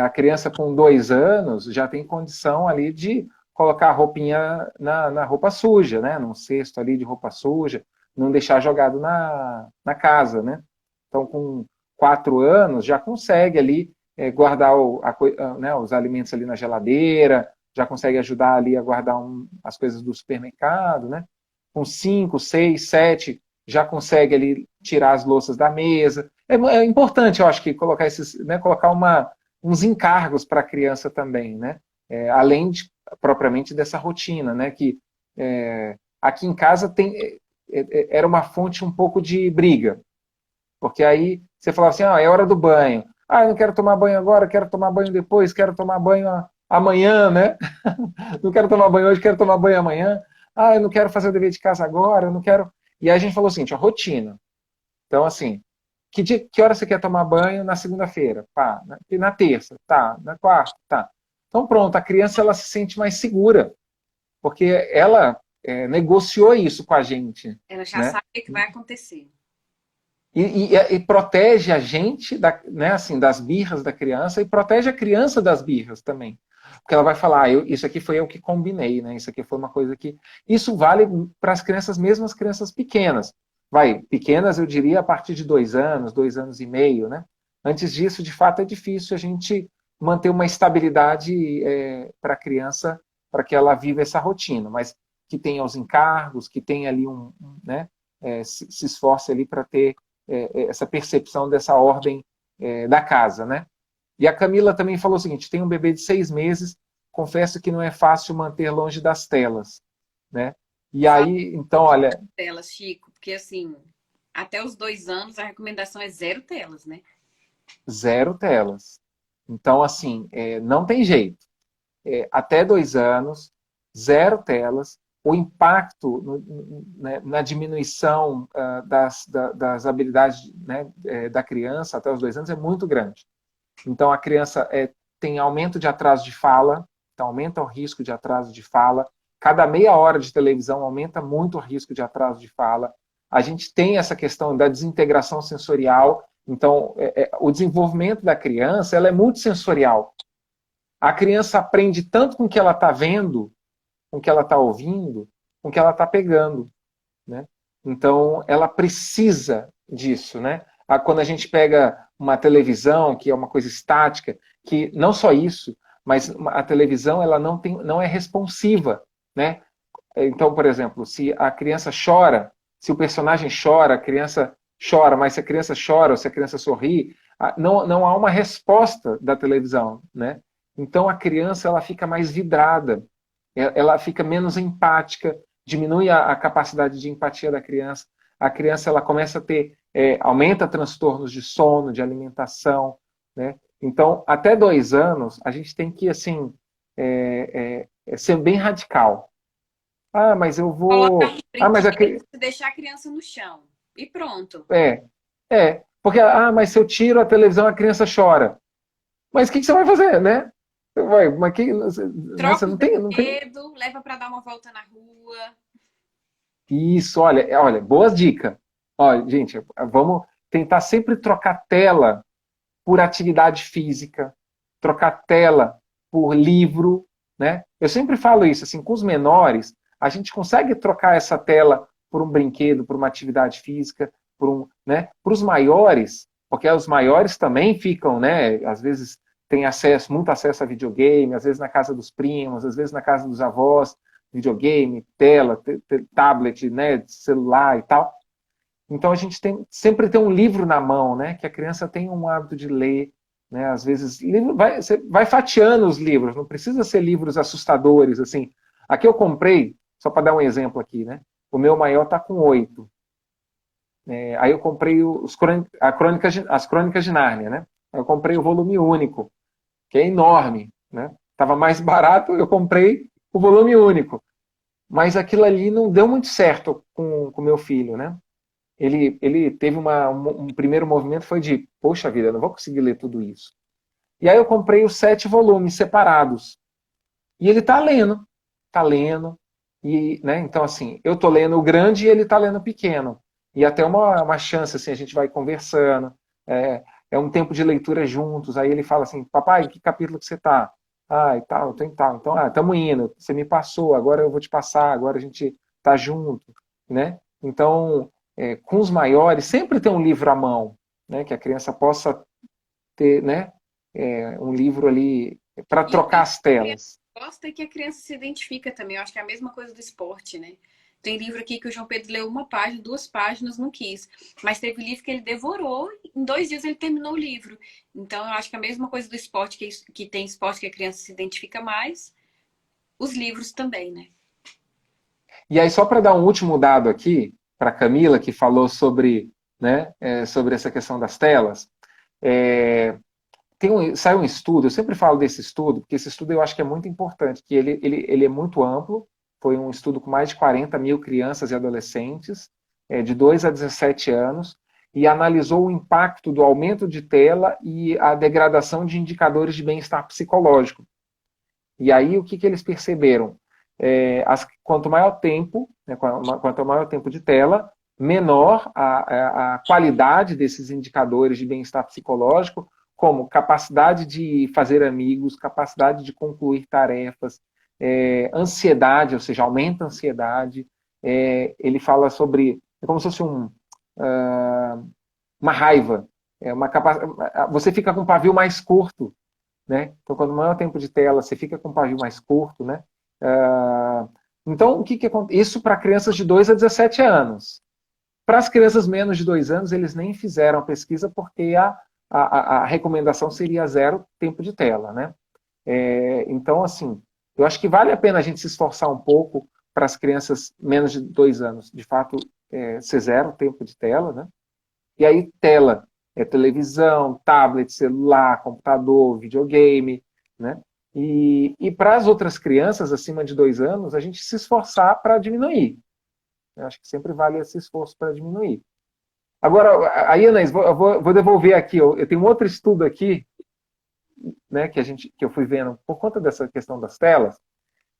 a criança com 2 anos já tem condição ali de colocar a roupinha na roupa suja, né? Num cesto ali de roupa suja, não deixar jogado na casa, né? Então, com 4 anos, já consegue ali guardar né, os alimentos ali na geladeira, já consegue ajudar ali a guardar as coisas do supermercado, né? Com 5, 6, 7, já consegue ali tirar as louças da mesa. É importante, eu acho, que colocar né, colocar uns encargos para a criança também, né? Além propriamente dessa rotina, né? Que aqui em casa era uma fonte um pouco de briga, porque aí você falava assim, é hora do banho. Eu não quero tomar banho agora, quero tomar banho depois, quero tomar banho amanhã, né? Não quero tomar banho hoje, quero tomar banho amanhã. Eu não quero fazer o dever de casa agora, eu não quero. E aí a gente falou assim, a rotina. Então, assim, que hora você quer tomar banho na segunda-feira? Pá, na terça, tá, na quarta, tá. Então pronto, a criança ela se sente mais segura, porque ela negociou isso com a gente, Ela já né? sabe o que vai acontecer. E protege a gente né, assim, das birras da criança e protege a criança das birras também. Porque ela vai falar, isso aqui foi eu que combinei, né? Isso aqui foi uma coisa que... Isso vale para as crianças, mesmo as crianças pequenas. Pequenas eu diria a partir de 2 anos, 2 anos e meio, né? Antes disso, de fato, é difícil a gente manter uma estabilidade para a criança, para que ela viva essa rotina, mas que tenha os encargos, que tenha ali né? Se esforce ali para ter essa percepção dessa ordem da casa, né? E a Camila também falou o seguinte, tem um bebê de 6 meses, confesso que não é fácil manter longe das telas, né? E Fala aí, então, olha, telas, Chico, porque assim, até os 2 anos a recomendação é zero telas, né? 0 telas. Então, assim, não tem jeito. Até 2 anos, 0 telas. O impacto né, na diminuição das habilidades, né, da criança até os 2 anos é muito grande. Então, a criança tem aumento de atraso de fala, então aumenta o risco de atraso de fala. Cada meia hora de televisão aumenta muito o risco de atraso de fala. A gente tem essa questão da desintegração sensorial. Então, o desenvolvimento da criança ela é multissensorial. A criança aprende tanto com o que ela está vendo, com o que ela está ouvindo, com o que ela está pegando, né? Então, ela precisa disso, né? Quando a gente pega uma televisão, que é uma coisa estática, que não só isso, mas a televisão ela não é responsiva, né? Então, por exemplo, se a criança chora, se o personagem chora, a criança chora, mas se a criança chora ou se a criança sorri, não há uma resposta da televisão, né? Então a criança ela fica mais vidrada, ela fica menos empática, diminui a capacidade de empatia da criança. A criança ela começa a ter, aumenta transtornos de sono, de alimentação, né? Então, até 2 anos, a gente tem que assim ser bem radical. Mas eu Colocar vou. um Mas brinquedo e deixar a criança no chão. E pronto. porque mas se eu tiro a televisão, a criança chora. Mas o que você vai fazer, né? Mas né, você Troca o não tem. brinquedo, leva para dar uma volta na rua. Isso, olha, boas dicas. Olha, gente, vamos tentar sempre trocar tela por atividade física, trocar tela por livro, né? Eu sempre falo isso, assim, com os menores, a gente consegue trocar essa tela por um brinquedo, por uma atividade física, né? Para os maiores, porque os maiores também ficam, né? Às vezes têm muito acesso a videogame, às vezes na casa dos primos, às vezes na casa dos avós, videogame, tela, tablet, né? Celular e tal. Então a gente sempre tem um livro na mão, né? Que a criança tem um hábito de ler, né? Às vezes você vai fatiando os livros, não precisa ser livros assustadores assim. Aqui eu comprei, só para dar um exemplo aqui, né? O meu maior está com 8. Aí eu comprei as Crônicas de Nárnia, né? Aí eu comprei o volume único, que é enorme, né? Tava mais barato, eu comprei o volume único. Mas aquilo ali não deu muito certo com o meu filho, né? Ele teve um primeiro movimento foi de, poxa vida, eu não vou conseguir ler tudo isso. E aí eu comprei os 7 volumes separados. E ele tá lendo. E, né, então, assim, eu tô lendo o grande e ele tá lendo o pequeno. E até uma chance, assim, a gente vai conversando. É um tempo de leitura juntos. Aí ele fala assim, papai, em que capítulo que você tá? E tal, eu tô em tal. Então, estamos indo. Você me passou, agora eu vou te passar, agora a gente tá junto, né? Então, com os maiores, sempre tem um livro à mão, né, que a criança possa ter, né, um livro ali para E o trocar que as a criança telas. gosta é que a criança se identifica também. Eu acho que é a mesma coisa do esporte, né? Tem livro aqui que o João Pedro leu uma página, 2 páginas, não quis. Mas teve livro que ele devorou, em 2 dias ele terminou o livro. Então, eu acho que é a mesma coisa do esporte, que tem esporte que a criança se identifica mais, os livros também, né? E aí, só para dar um último dado aqui, para Camila, que falou sobre, né, sobre essa questão das telas, é, saiu um estudo, eu sempre falo desse estudo, porque esse estudo eu acho que é muito importante, que ele é muito amplo, foi um estudo com mais de 40 mil crianças e adolescentes, de 2 a 17 anos, e analisou o impacto do aumento de tela e a degradação de indicadores de bem-estar psicológico. E aí, o que eles perceberam? Quanto maior tempo, né, quanto maior tempo de tela, menor a qualidade desses indicadores de bem-estar psicológico, como capacidade de fazer amigos, capacidade de concluir tarefas, ansiedade, ou seja, aumenta a ansiedade. Ele fala sobre, é como se fosse uma raiva, você fica com um pavio mais curto, né? Então, quando maior tempo de tela, você fica com um pavio mais curto, né? Então, o que acontece? Isso para crianças de 2 a 17 anos. Para as crianças menos de 2 anos, eles nem fizeram a pesquisa porque a recomendação seria 0 tempo de tela, né? Então, assim, eu acho que vale a pena a gente se esforçar um pouco para as crianças menos de 2 anos, de fato, ser 0 tempo de tela, né? E aí, tela, televisão, tablet, celular, computador, videogame, né? E para as outras crianças acima de 2 anos, a gente se esforçar para diminuir. Eu acho que sempre vale esse esforço para diminuir. Agora, aí, Anaís, vou devolver aqui. Eu tenho um outro estudo aqui, né, que eu fui vendo por conta dessa questão das telas,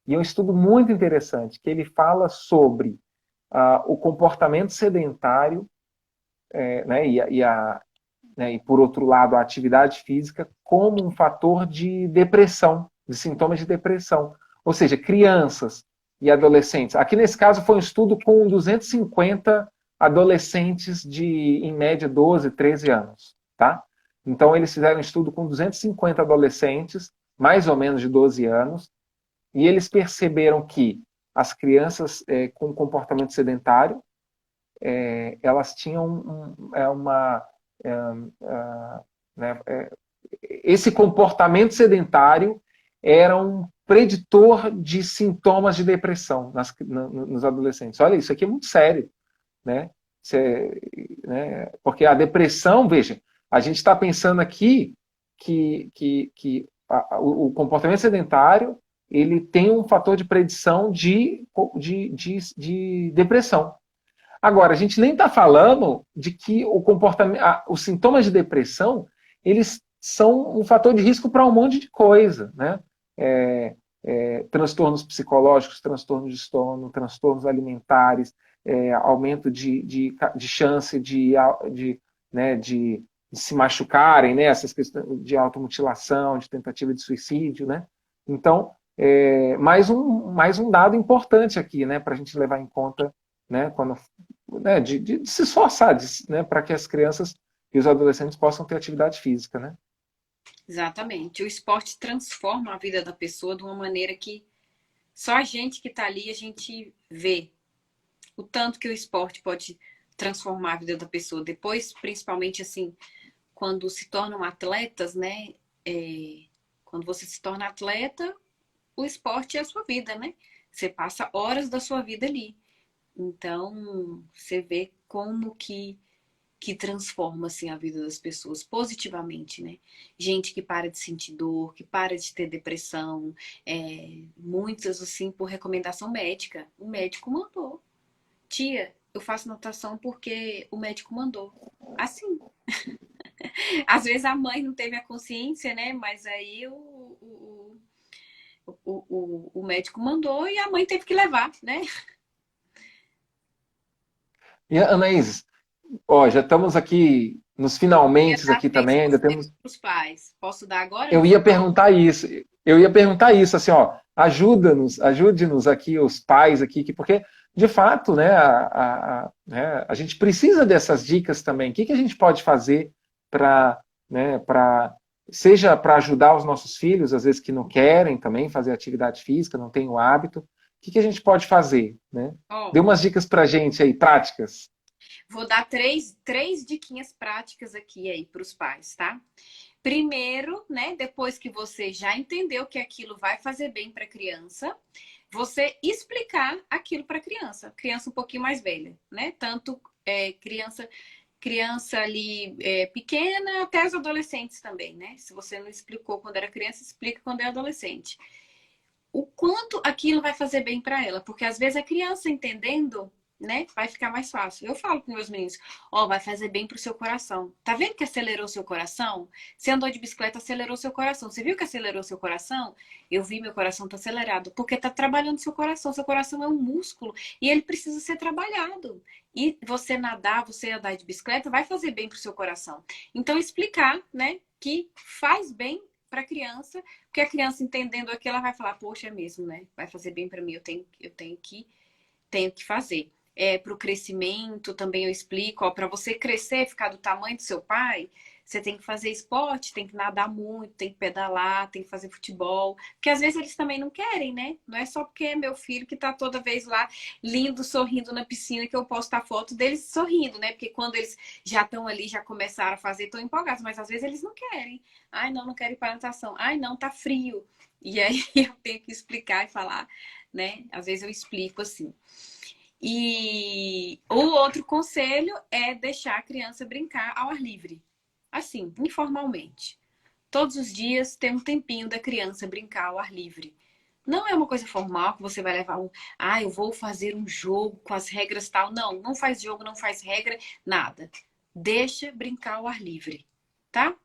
e é um estudo muito interessante, que ele fala sobre o comportamento sedentário, né, e, por outro lado, a atividade física como um fator de depressão, de sintomas de depressão. Ou seja, crianças e adolescentes. Aqui, nesse caso, foi um estudo com 250 adolescentes de, em média, 12, 13 anos. Tá? Então, eles fizeram um estudo com 250 adolescentes, mais ou menos de 12 anos, e eles perceberam que as crianças com comportamento sedentário, elas tinham né, esse comportamento sedentário era um preditor de sintomas de depressão nos adolescentes. Olha, isso aqui é muito sério, né? Porque a depressão, veja, a gente está pensando aqui que o comportamento sedentário ele tem um fator de predição de depressão. Agora, a gente nem está falando de que os sintomas de depressão, eles são um fator de risco para um monte de coisa, né? Transtornos psicológicos, transtornos de sono, transtornos alimentares, aumento de chance né, de se machucarem, né? Essas questões de automutilação, de tentativa de suicídio, né? Então, mais um dado importante aqui, né, para a gente levar em conta, né, de se esforçar, né, para que as crianças e os adolescentes possam ter atividade física, né? Exatamente. O esporte transforma a vida da pessoa de uma maneira que só a gente que está ali, a gente vê o tanto que o esporte pode transformar a vida da pessoa. Depois, principalmente assim, quando se tornam atletas, né? Quando você se torna atleta, o esporte é a sua vida, né? Você passa horas da sua vida ali. Então, você vê como que transforma assim, a vida das pessoas positivamente, né? Gente que para de sentir dor, que para de ter depressão, muitas assim por recomendação médica. O médico mandou. Tia, eu faço natação porque o médico mandou. Assim. Às vezes a mãe não teve a consciência, né? Mas aí o médico mandou e a mãe teve que levar, né? E, Anaís, ó, já estamos aqui nos Ia finalmente dar aqui também, ainda 6% temos. para os pais. Posso dar agora, Eu ia perguntar isso. Eu ia perguntar isso, assim, ó, ajude-nos aqui, os pais aqui, porque, de fato, né, né, a gente precisa dessas dicas também. O que a gente pode fazer para, né, seja para ajudar os nossos filhos, às vezes que não querem também fazer atividade física, não têm o hábito, o que, que a gente pode fazer, né? Dê Ó, umas dicas para a gente aí, práticas. vou dar três diquinhas práticas aqui aí para os pais, tá? Primeiro, né, depois que você já entendeu que aquilo vai fazer bem para a criança, você explicar aquilo para a criança um pouquinho mais velha, né? Tanto criança ali pequena até os adolescentes também, né? Se você não explicou quando era criança, explica quando é adolescente. O quanto aquilo vai fazer bem para ela, porque às vezes a criança entendendo, né, vai ficar mais fácil. Eu falo com meus meninos, ó, vai fazer bem pro seu coração. Tá vendo que acelerou seu coração? Você andou de bicicleta, acelerou seu coração. Você viu que acelerou seu coração? Eu vi, meu coração tá acelerado, porque tá trabalhando seu coração. Seu coração é um músculo e ele precisa ser trabalhado. E você nadar, você andar de bicicleta, vai fazer bem pro seu coração. Então explicar, né, que faz bem para a criança, porque a criança entendendo aquilo, ela vai falar, poxa, é mesmo, né? Vai fazer bem para mim, eu tenho que fazer. Para o crescimento, também eu explico, para você crescer, ficar do tamanho do seu pai, você tem que fazer esporte, tem que nadar muito, tem que pedalar, tem que fazer futebol, porque às vezes eles também não querem, né? Não é só porque é meu filho que tá toda vez lá lindo, sorrindo na piscina que eu posto a foto deles sorrindo, né? Porque quando eles já estão ali, já começaram a fazer, estão empolgados, mas às vezes eles não querem. Ai, não, não quero ir para natação. Ai, não, tá frio. E aí eu tenho que explicar e falar, né? Às vezes eu explico assim. E o outro conselho é deixar a criança brincar ao ar livre. Assim, informalmente. Todos os dias tem um tempinho da criança brincar ao ar livre. Não é uma coisa formal que você vai levar eu vou fazer um jogo com as regras tal. Não, não faz jogo, não faz regra, nada. Deixa brincar ao ar livre, tá?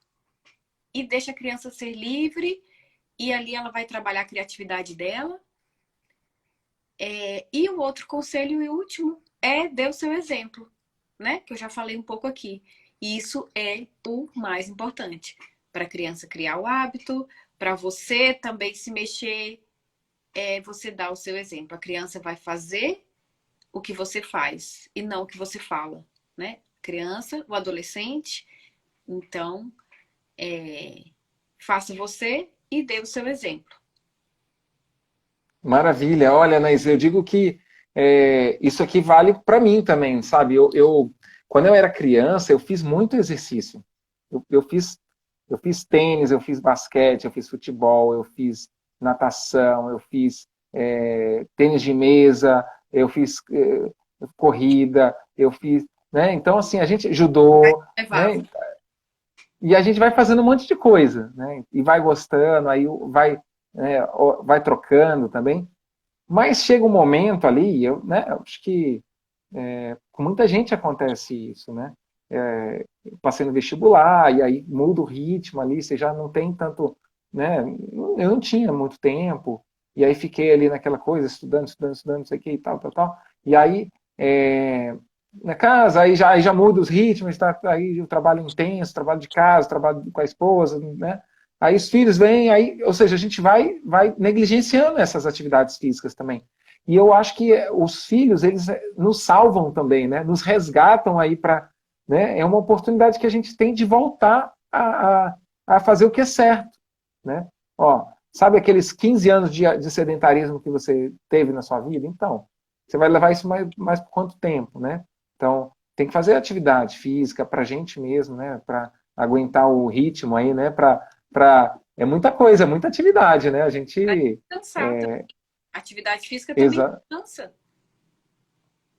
E deixa a criança ser livre e ali ela vai trabalhar a criatividade dela. E o outro conselho e último é dê o seu exemplo, né? Que eu já falei um pouco aqui. E isso é o mais importante para a criança criar o hábito, para você também se mexer, você dar o seu exemplo. A criança vai fazer o que você faz e não o que você fala, né? Criança, o adolescente, então faça você e dê o seu exemplo. Maravilha. Olha, Anaís, eu digo que isso aqui vale para mim também, sabe? Quando eu era criança, eu fiz muito exercício. Eu fiz tênis, eu fiz basquete, eu fiz futebol, eu fiz natação, eu fiz tênis de mesa, eu fiz corrida, eu fiz, né? Então, assim, a gente judô, Levava. né? E a gente vai fazendo um monte de coisa, né? E vai gostando, aí vai trocando também. Mas chega um momento ali, eu acho que com muita gente acontece isso, né? Eu passei no vestibular, e aí muda o ritmo ali, você já não tem tanto, né? Eu não tinha muito tempo, e aí fiquei ali naquela coisa, estudando, não sei o que e tal, tal, tal. E aí, na casa, aí já muda os ritmos, tá? Aí o trabalho intenso, trabalho de casa, trabalho com a esposa, né? Aí os filhos vêm, aí, ou seja, a gente vai negligenciando essas atividades físicas também. E eu acho que os filhos, eles nos salvam também, né? Nos resgatam aí para, né? É uma oportunidade que a gente tem de voltar a fazer o que é certo, né? Ó, sabe aqueles 15 anos de sedentarismo que você teve na sua vida? Então, você vai levar isso mais por quanto tempo, né? Então, tem que fazer atividade física para a gente mesmo, né? Para aguentar o ritmo aí, né? É muita coisa, é muita atividade, né? A Vai gente. cansar também. Atividade física também Exa, cansa.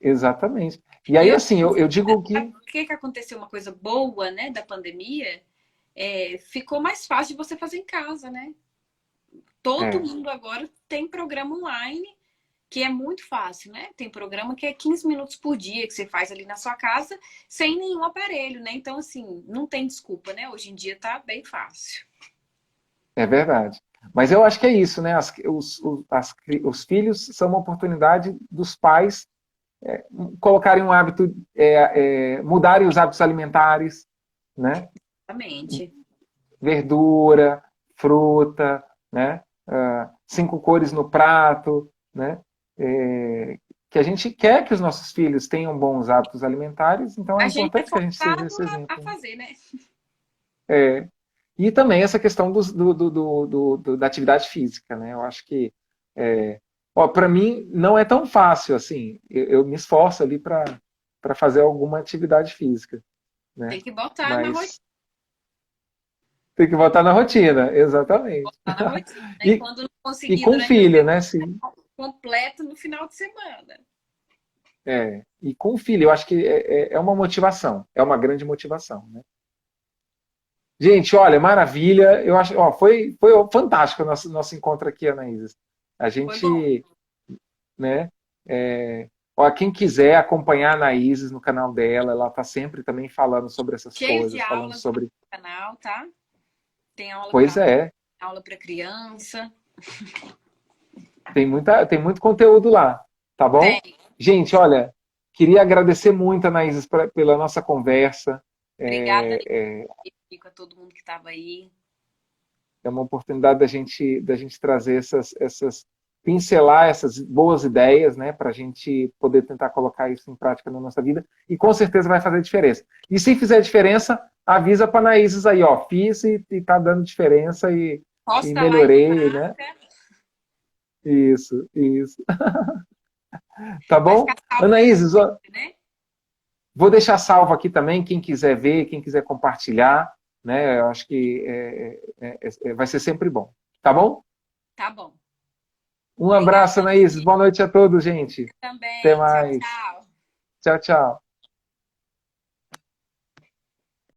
exatamente. E E aí, eu, assim, eu digo sabe que. por que aconteceu uma coisa boa, né, da pandemia? Ficou mais fácil de você fazer em casa, né? Todo É, mundo agora tem programa online, que é muito fácil, né? Tem programa que é 15 minutos por dia, que você faz ali na sua casa, sem nenhum aparelho, né? Então, assim, não tem desculpa, né? Hoje em dia tá bem fácil. é verdade. Mas eu acho que é isso, né? Os filhos são uma oportunidade dos pais colocarem um hábito, mudarem os hábitos alimentares, né? Exatamente. Verdura, fruta, né? 5 cores no prato, né? Que a gente quer que os nossos filhos tenham bons hábitos alimentares, então é A gente é importante que a gente seja forçado esse a exemplo. fazer, né? É, E também essa questão da atividade física, né? Eu acho que, para mim, não é tão fácil assim. Eu me esforço ali para fazer alguma atividade física, Tem né? que botar na rotina. Mas tem que voltar na rotina, exatamente. Botar na rotina. E E, quando não e conseguir com durante a filho, semana, né? Sim. completo no final de semana. E com filho, eu acho que é uma motivação, é uma grande motivação, né? Gente, olha, maravilha. Eu acho, ó, foi fantástico o nosso encontro aqui, Anaíses. A Foi bom. gente, né? Ó, quem quiser acompanhar a Anaíses no canal dela, ela está sempre também falando sobre essas Cheio de coisas, falando aulas no sobre. canal, tá? Tem aula Pois para é, aula para criança. tem muito conteúdo lá, tá bom? Tem. Gente, olha, queria agradecer muito, Anaíses, pela nossa conversa. Obrigada, É, Nico, a todo mundo que estava aí. é uma oportunidade da gente trazer pincelar essas boas ideias, né, para a gente poder tentar colocar isso em prática na nossa vida, e com certeza vai fazer diferença. E se fizer diferença, avisa para a Anaíses aí, ó, fiz e está dando diferença e Posta lá e me melhorei, né? marca. Isso, isso. Tá Vai ficar bom? salvo para Anaíses, ó, sempre, né? vou deixar salvo aqui também, quem quiser ver, quem quiser compartilhar, né, eu acho que vai ser sempre bom. Tá bom? Tá bom. Um Obrigada, abraço, Anaís. Boa noite a todos, gente. Até também. Tchau, mais. tchau. Tchau, tchau.